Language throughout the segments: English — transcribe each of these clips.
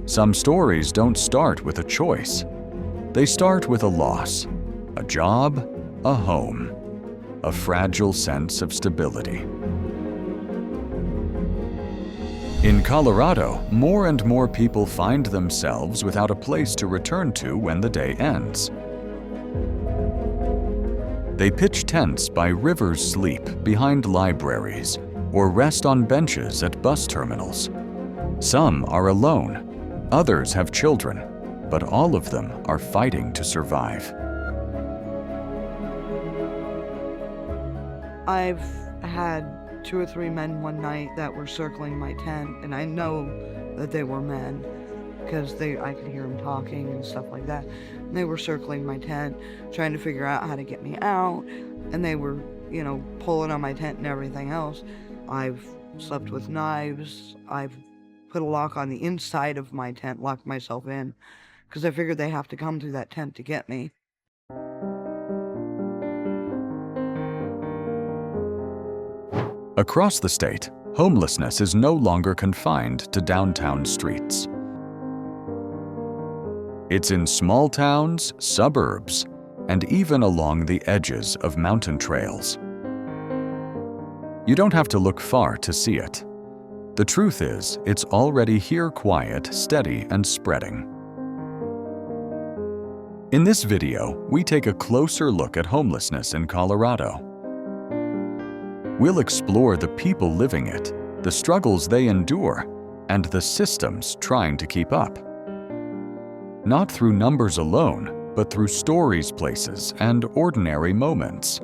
Some stories don't start with a choice. They start with a loss, a job, a home, a fragile sense of stability. In Colorado, more and more people find themselves without a place to return to when the day ends. They pitch tents by rivers sleep behind libraries or rest on benches at bus terminals. Some are alone, others have children, but all of them are fighting to survive. I've had 2 or 3 men one night that were circling my tent, and I know that they were men because I could hear them talking and stuff like that. And they were circling my tent, trying to figure out how to get me out, and they were, pulling on my tent and everything else. I've slept with knives. I've put a lock on the inside of my tent, locked myself in, because I figured they have to come through that tent to get me. Across the state, homelessness is no longer confined to downtown streets. It's in small towns, suburbs, and even along the edges of mountain trails. You don't have to look far to see it. The truth is, it's already here, quiet, steady, and spreading. In this video, we take a closer look at homelessness in Colorado. We'll explore the people living it, the struggles they endure, and the systems trying to keep up. Not through numbers alone, but through stories, places, and ordinary moments.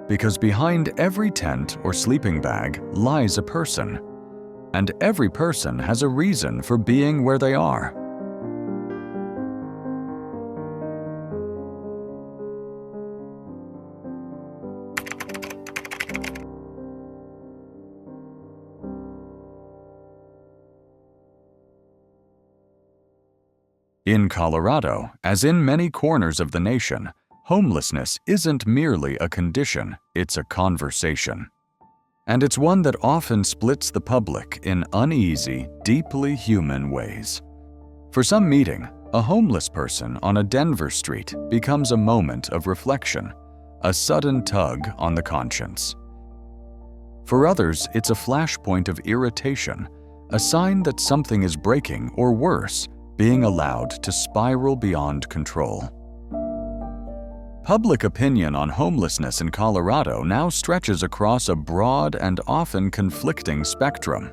Because behind every tent or sleeping bag lies a person, and every person has a reason for being where they are. In Colorado, as in many corners of the nation, homelessness isn't merely a condition, it's a conversation. And it's one that often splits the public in uneasy, deeply human ways. For some meeting, a homeless person on a Denver street becomes a moment of reflection, a sudden tug on the conscience. For others, it's a flashpoint of irritation, a sign that something is breaking or worse, being allowed to spiral beyond control. Public opinion on homelessness in Colorado now stretches across a broad and often conflicting spectrum.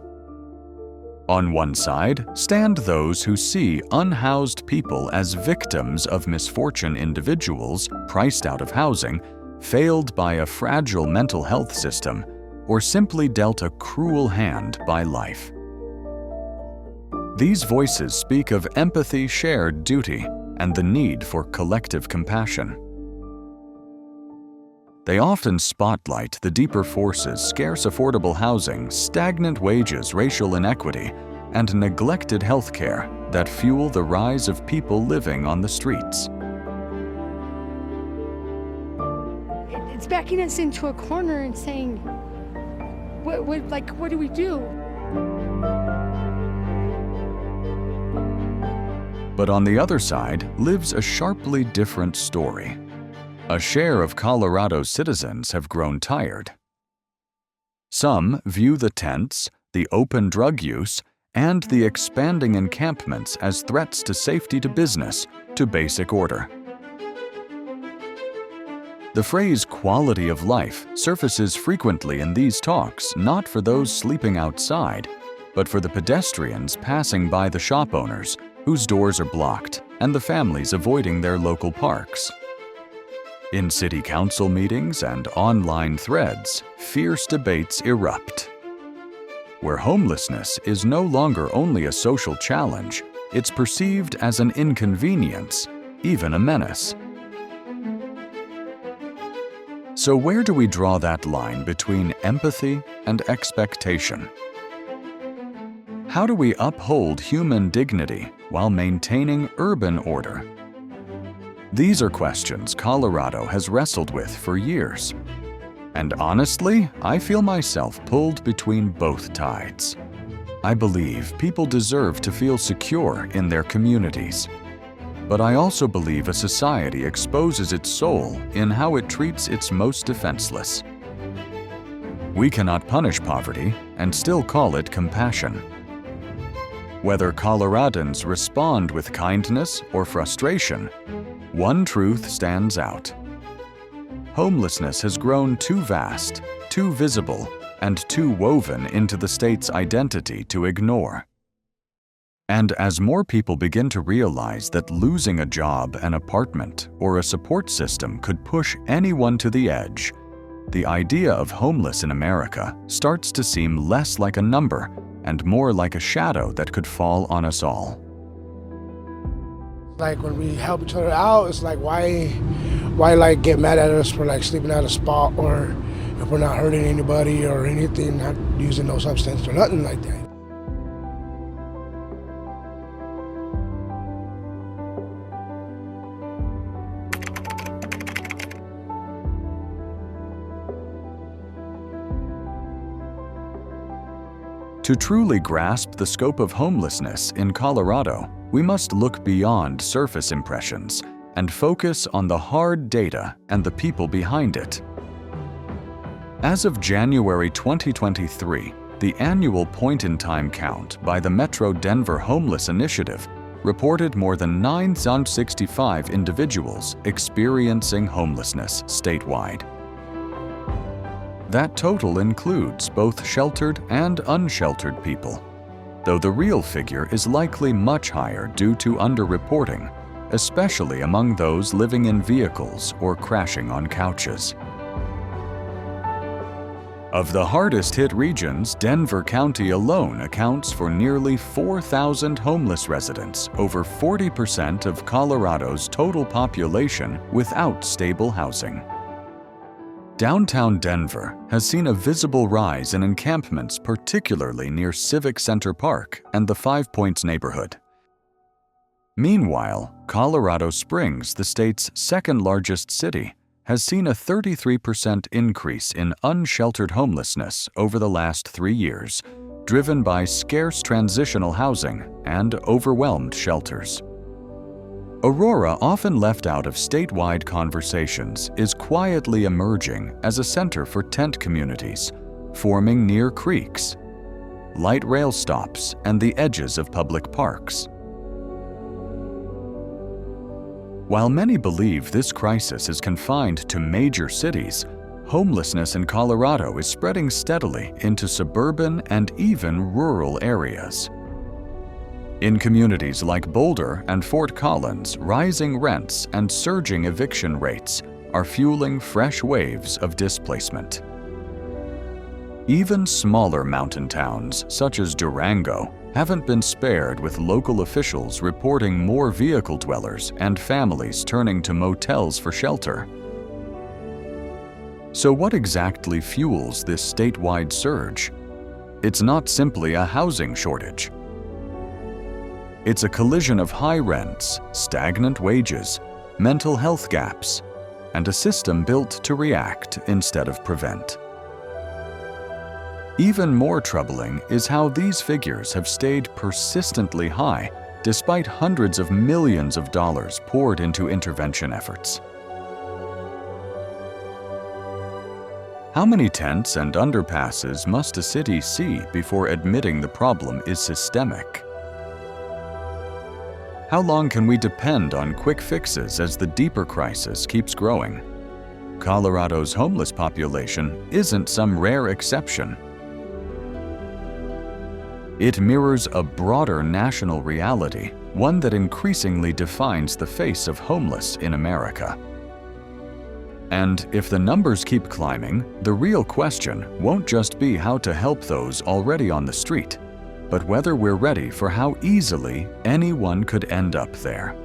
On one side stand those who see unhoused people as victims of misfortune, individuals priced out of housing, failed by a fragile mental health system, or simply dealt a cruel hand by life. These voices speak of empathy, shared duty, and the need for collective compassion. They often spotlight the deeper forces: scarce affordable housing, stagnant wages, racial inequity, and neglected healthcare that fuel the rise of people living on the streets. It's backing us into a corner and saying, what do we do? But on the other side lives a sharply different story. A share of Colorado's citizens have grown tired. Some view the tents, the open drug use, and the expanding encampments as threats to safety, to business, to basic order. The phrase quality of life surfaces frequently in these talks, not for those sleeping outside, but for the pedestrians passing by the shop owners, whose doors are blocked, and the families avoiding their local parks. In city council meetings and online threads, fierce debates erupt. Where homelessness is no longer only a social challenge, it's perceived as an inconvenience, even a menace. So where do we draw that line between empathy and expectation? How do we uphold human dignity while maintaining urban order? These are questions Colorado has wrestled with for years. And honestly, I feel myself pulled between both tides. I believe people deserve to feel secure in their communities. But I also believe a society exposes its soul in how it treats its most defenseless. We cannot punish poverty and still call it compassion. Whether Coloradans respond with kindness or frustration, one truth stands out. Homelessness has grown too vast, too visible, and too woven into the state's identity to ignore. And as more people begin to realize that losing a job, an apartment, or a support system could push anyone to the edge, the idea of homeless in America starts to seem less like a number and more like a shadow that could fall on us all. Like when we help each other out, it's like why like get mad at us for like sleeping at a spot, or if we're not hurting anybody or anything, not using no substance or nothing like that. To truly grasp the scope of homelessness in Colorado, we must look beyond surface impressions and focus on the hard data and the people behind it. As of January 2023, the annual point-in-time count by the Metro Denver Homeless Initiative reported more than 965 individuals experiencing homelessness statewide. That total includes both sheltered and unsheltered people, though the real figure is likely much higher due to underreporting, especially among those living in vehicles or crashing on couches. Of the hardest-hit regions, Denver County alone accounts for nearly 4,000 homeless residents, over 40% of Colorado's total population without stable housing. Downtown Denver has seen a visible rise in encampments, particularly near Civic Center Park and the Five Points neighborhood. Meanwhile, Colorado Springs, the state's second-largest city, has seen a 33% increase in unsheltered homelessness over the last 3 years, driven by scarce transitional housing and overwhelmed shelters. Aurora, often left out of statewide conversations, is quietly emerging as a center for tent communities, forming near creeks, light rail stops, and the edges of public parks. While many believe this crisis is confined to major cities, homelessness in Colorado is spreading steadily into suburban and even rural areas. In communities like Boulder and Fort Collins, rising rents and surging eviction rates are fueling fresh waves of displacement. Even smaller mountain towns, such as Durango, haven't been spared, with local officials reporting more vehicle dwellers and families turning to motels for shelter. So what exactly fuels this statewide surge? It's not simply a housing shortage. It's a collision of high rents, stagnant wages, mental health gaps, and a system built to react instead of prevent. Even more troubling is how these figures have stayed persistently high despite hundreds of millions of dollars poured into intervention efforts. How many tents and underpasses must a city see before admitting the problem is systemic? How long can we depend on quick fixes as the deeper crisis keeps growing? Colorado's homeless population isn't some rare exception. It mirrors a broader national reality, one that increasingly defines the face of homeless in America. And if the numbers keep climbing, the real question won't just be how to help those already on the street, but whether we're ready for how easily anyone could end up there.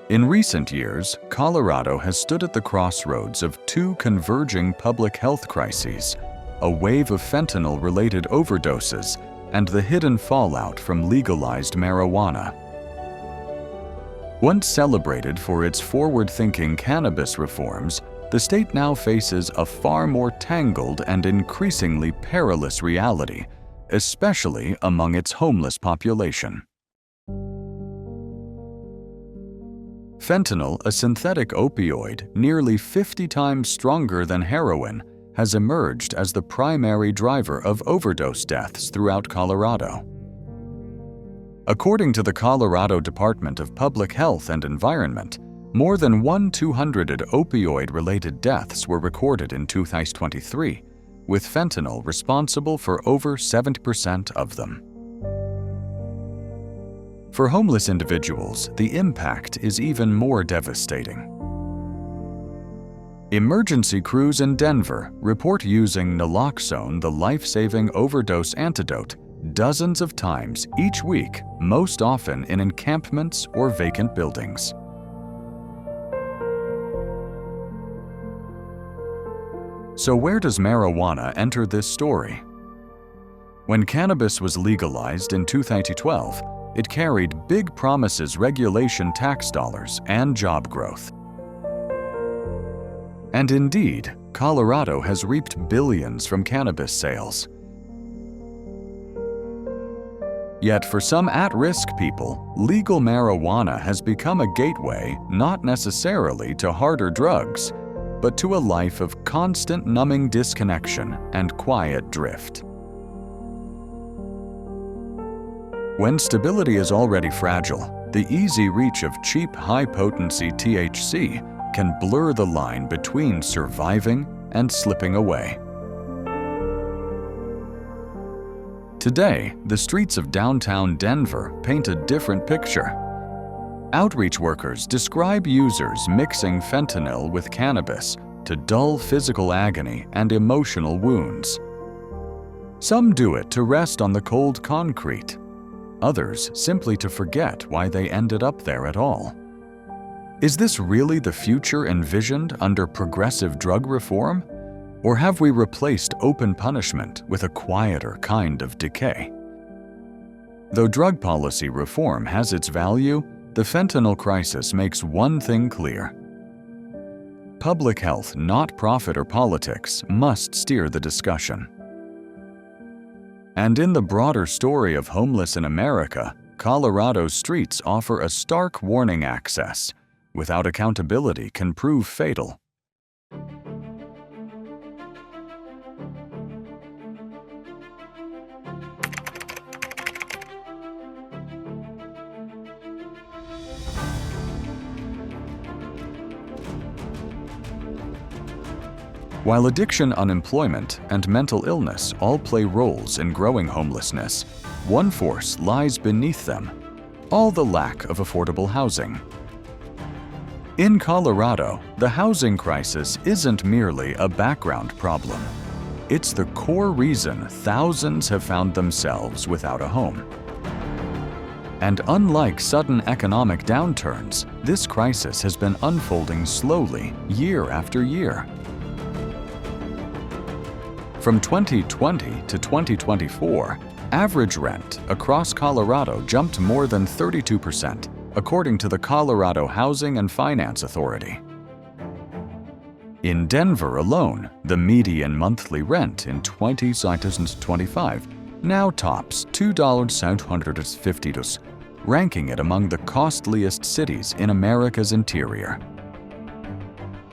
In recent years, Colorado has stood at the crossroads of two converging public health crises: a wave of fentanyl-related overdoses and the hidden fallout from legalized marijuana. Once celebrated for its forward-thinking cannabis reforms, the state now faces a far more tangled and increasingly perilous reality, especially among its homeless population. Fentanyl, a synthetic opioid nearly 50 times stronger than heroin, has emerged as the primary driver of overdose deaths throughout Colorado. According to the Colorado Department of Public Health and Environment, more than 1/200 opioid-related deaths were recorded in 2023, with fentanyl responsible for over 70% of them. For homeless individuals, the impact is even more devastating. Emergency crews in Denver report using naloxone, the life-saving overdose antidote, dozens of times each week, most often in encampments or vacant buildings. So where does marijuana enter this story? When cannabis was legalized in 2012, it carried big promises, regulation, tax dollars, and job growth. And indeed, Colorado has reaped billions from cannabis sales. Yet for some at-risk people, legal marijuana has become a gateway not necessarily to harder drugs, but to a life of constant numbing disconnection and quiet drift. When stability is already fragile, the easy reach of cheap, high-potency THC can blur the line between surviving and slipping away. Today, the streets of downtown Denver paint a different picture. Outreach workers describe users mixing fentanyl with cannabis to dull physical agony and emotional wounds. Some do it to rest on the cold concrete, others simply to forget why they ended up there at all. Is this really the future envisioned under progressive drug reform? Or have we replaced open punishment with a quieter kind of decay? Though drug policy reform has its value, the fentanyl crisis makes one thing clear. Public health, not profit or politics, must steer the discussion. And in the broader story of homeless in America, Colorado's streets offer a stark warning: access without accountability can prove fatal. While addiction, unemployment, and mental illness all play roles in growing homelessness, one force lies beneath them: all the lack of affordable housing. In Colorado, the housing crisis isn't merely a background problem. It's the core reason thousands have found themselves without a home. And unlike sudden economic downturns, this crisis has been unfolding slowly, year after year. From 2020 to 2024, average rent across Colorado jumped more than 32%, according to the Colorado Housing and Finance Authority. In Denver alone, the median monthly rent in 2025 now tops $2,750, ranking it among the costliest cities in America's interior.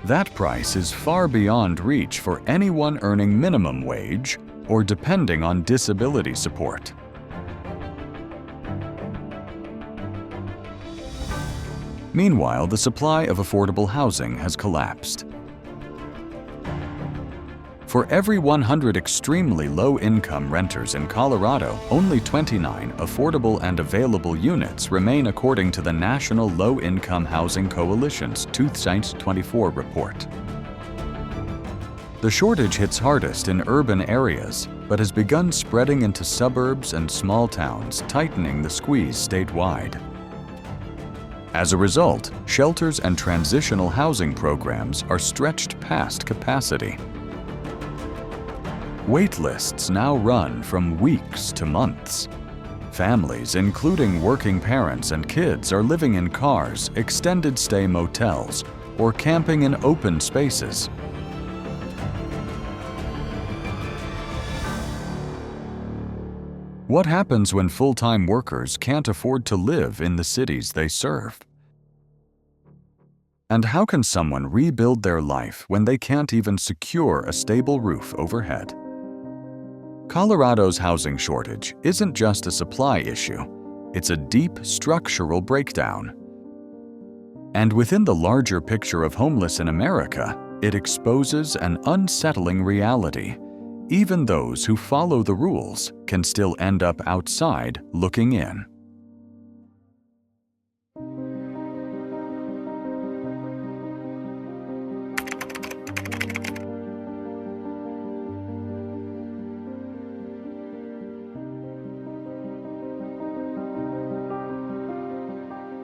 That price is far beyond reach for anyone earning minimum wage or depending on disability support. Meanwhile, the supply of affordable housing has collapsed. For every 100 extremely low-income renters in Colorado, only 29 affordable and available units remain, according to the National Low-Income Housing Coalition's 2024 report. The shortage hits hardest in urban areas, but has begun spreading into suburbs and small towns, tightening the squeeze statewide. As a result, shelters and transitional housing programs are stretched past capacity. Wait lists now run from weeks to months. Families, including working parents and kids, are living in cars, extended stay motels, or camping in open spaces. What happens when full-time workers can't afford to live in the cities they serve? And how can someone rebuild their life when they can't even secure a stable roof overhead? Colorado's housing shortage isn't just a supply issue, it's a deep structural breakdown. And within the larger picture of homeless in America, it exposes an unsettling reality. Even those who follow the rules can still end up outside looking in.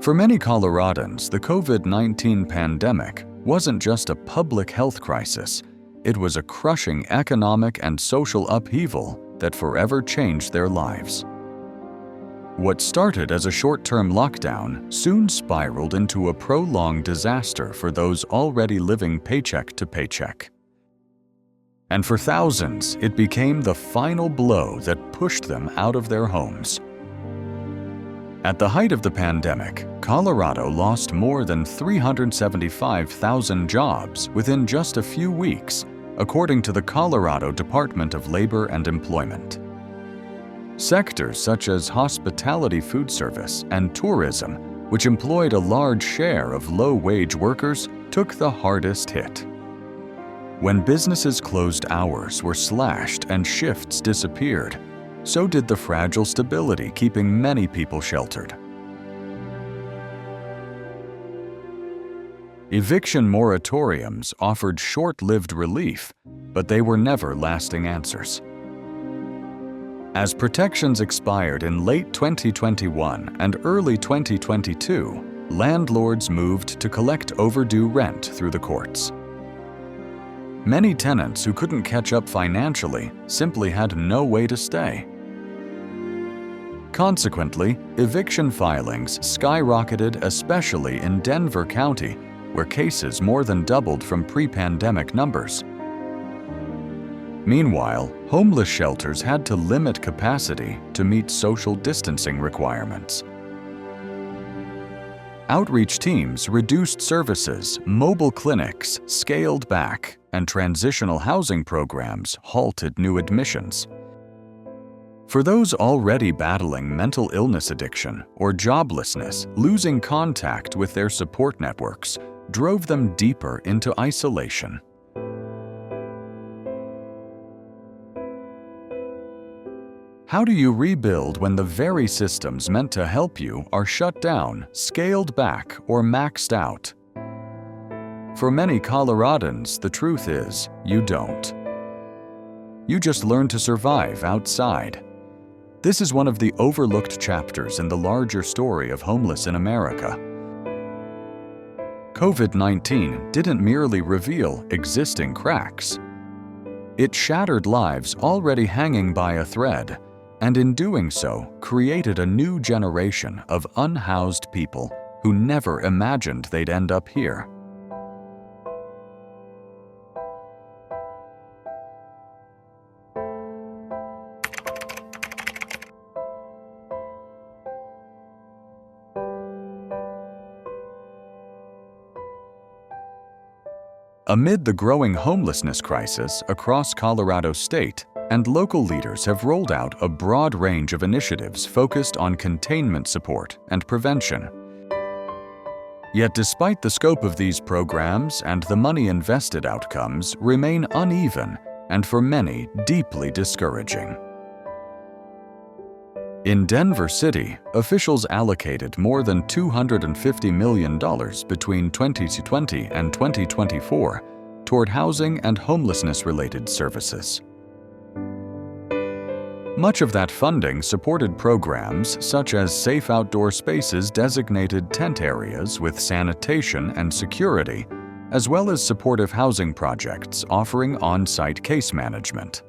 For many Coloradans, the COVID-19 pandemic wasn't just a public health crisis. It was a crushing economic and social upheaval that forever changed their lives. What started as a short-term lockdown soon spiraled into a prolonged disaster for those already living paycheck to paycheck. And for thousands, it became the final blow that pushed them out of their homes. At the height of the pandemic, Colorado lost more than 375,000 jobs within just a few weeks, according to the Colorado Department of Labor and Employment. Sectors such as hospitality, food service, and tourism, which employed a large share of low-wage workers, took the hardest hit. When businesses' closed hours were slashed and shifts disappeared, so did the fragile stability keeping many people sheltered. Eviction moratoriums offered short-lived relief, but they were never lasting answers. As protections expired in late 2021 and early 2022, landlords moved to collect overdue rent through the courts. Many tenants who couldn't catch up financially simply had no way to stay. Consequently, eviction filings skyrocketed, especially in Denver County, where cases more than doubled from pre-pandemic numbers. Meanwhile, homeless shelters had to limit capacity to meet social distancing requirements. Outreach teams reduced services, mobile clinics scaled back, and transitional housing programs halted new admissions. For those already battling mental illness addiction or joblessness, losing contact with their support networks drove them deeper into isolation. How do you rebuild when the very systems meant to help you are shut down, scaled back, or maxed out? For many Coloradans, the truth is, you don't. You just learn to survive outside. This is one of the overlooked chapters in the larger story of homeless in America. COVID-19 didn't merely reveal existing cracks. It shattered lives already hanging by a thread, and in doing so, created a new generation of unhoused people who never imagined they'd end up here. Amid the growing homelessness crisis across Colorado State, and local leaders have rolled out a broad range of initiatives focused on containment support and prevention. Yet despite the scope of these programs and the money invested, outcomes remain uneven and for many deeply discouraging. In Denver City, officials allocated more than $250 million between 2020 and 2024 toward housing and homelessness-related services. Much of that funding supported programs such as safe outdoor spaces, designated tent areas with sanitation and security, as well as supportive housing projects offering on-site case management.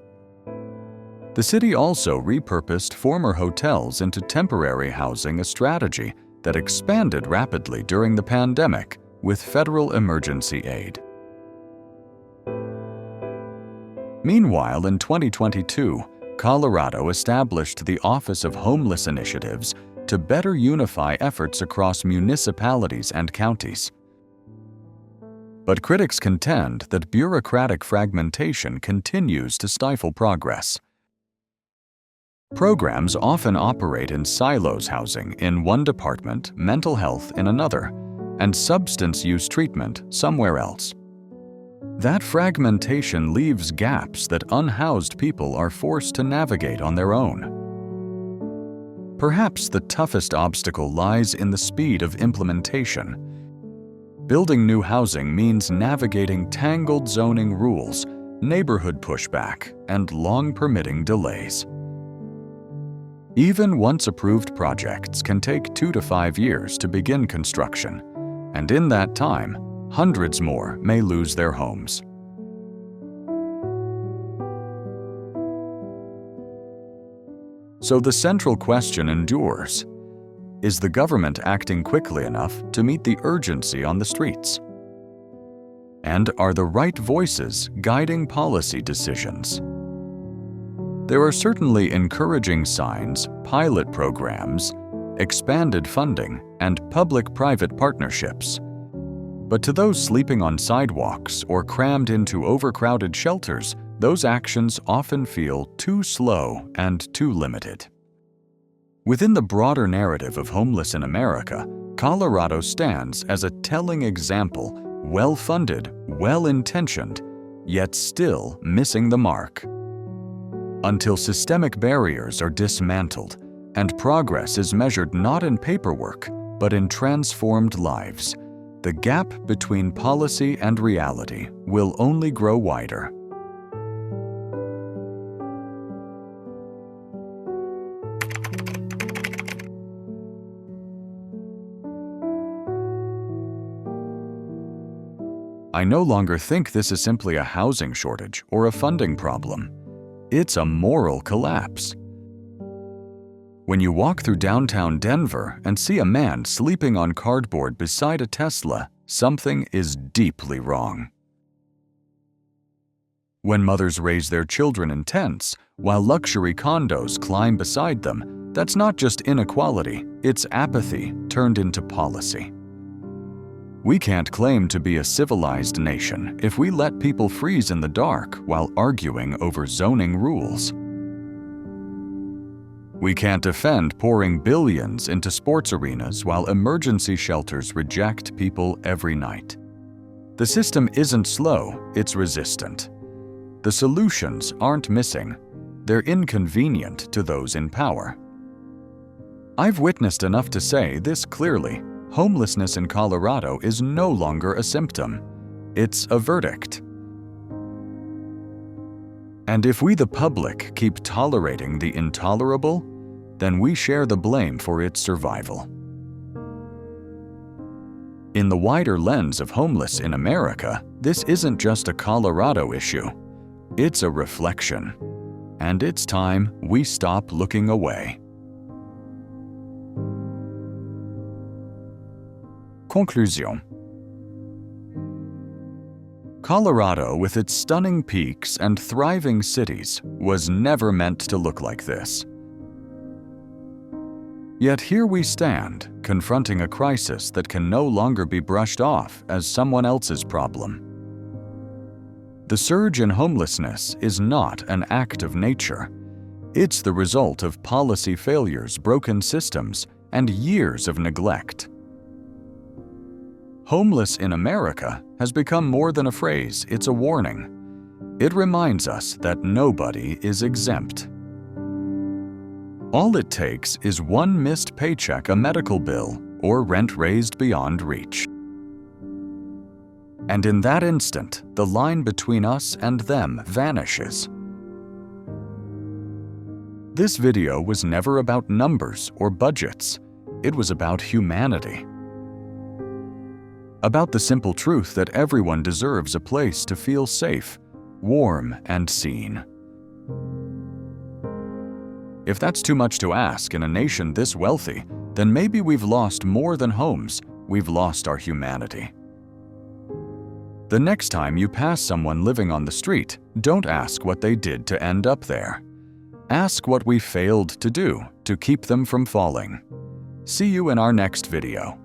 The city also repurposed former hotels into temporary housing, a strategy that expanded rapidly during the pandemic with federal emergency aid. Meanwhile, in 2022, Colorado established the Office of Homeless Initiatives to better unify efforts across municipalities and counties. But critics contend that bureaucratic fragmentation continues to stifle progress. Programs often operate in silos, housing in one department, mental health in another, and substance use treatment somewhere else. That fragmentation leaves gaps that unhoused people are forced to navigate on their own. Perhaps the toughest obstacle lies in the speed of implementation. Building new housing means navigating tangled zoning rules, neighborhood pushback, and long permitting delays. Even once approved projects can take 2 to 5 years to begin construction, and in that time, hundreds more may lose their homes. So the central question endures: is the government acting quickly enough to meet the urgency on the streets? And are the right voices guiding policy decisions? There are certainly encouraging signs, pilot programs, expanded funding, and public-private partnerships. But to those sleeping on sidewalks or crammed into overcrowded shelters, those actions often feel too slow and too limited. Within the broader narrative of Homeless in America, Colorado stands as a telling example, well-funded, well-intentioned, yet still missing the mark. Until systemic barriers are dismantled and progress is measured not in paperwork, but in transformed lives, the gap between policy and reality will only grow wider. I no longer think this is simply a housing shortage or a funding problem. It's a moral collapse. When you walk through downtown Denver and see a man sleeping on cardboard beside a Tesla, something is deeply wrong. When mothers raise their children in tents while luxury condos climb beside them, that's not just inequality, it's apathy turned into policy. We can't claim to be a civilized nation if we let people freeze in the dark while arguing over zoning rules. We can't defend pouring billions into sports arenas while emergency shelters reject people every night. The system isn't slow, it's resistant. The solutions aren't missing, they're inconvenient to those in power. I've witnessed enough to say this clearly: homelessness in Colorado is no longer a symptom, it's a verdict. And if we the public keep tolerating the intolerable, then we share the blame for its survival. In the wider lens of Homeless in America, this isn't just a Colorado issue, it's a reflection. And it's time we stop looking away. Conclusion. Colorado, with its stunning peaks and thriving cities, was never meant to look like this. Yet here we stand, confronting a crisis that can no longer be brushed off as someone else's problem. The surge in homelessness is not an act of nature. It's the result of policy failures, broken systems, and years of neglect. Homeless in America has become more than a phrase, it's a warning. It reminds us that nobody is exempt. All it takes is one missed paycheck, a medical bill, or rent raised beyond reach. And in that instant, the line between us and them vanishes. This video was never about numbers or budgets. It was about humanity. About the simple truth that everyone deserves a place to feel safe, warm, and seen. If that's too much to ask in a nation this wealthy, then maybe we've lost more than homes, we've lost our humanity. The next time you pass someone living on the street, don't ask what they did to end up there. Ask what we failed to do to keep them from falling. See you in our next video.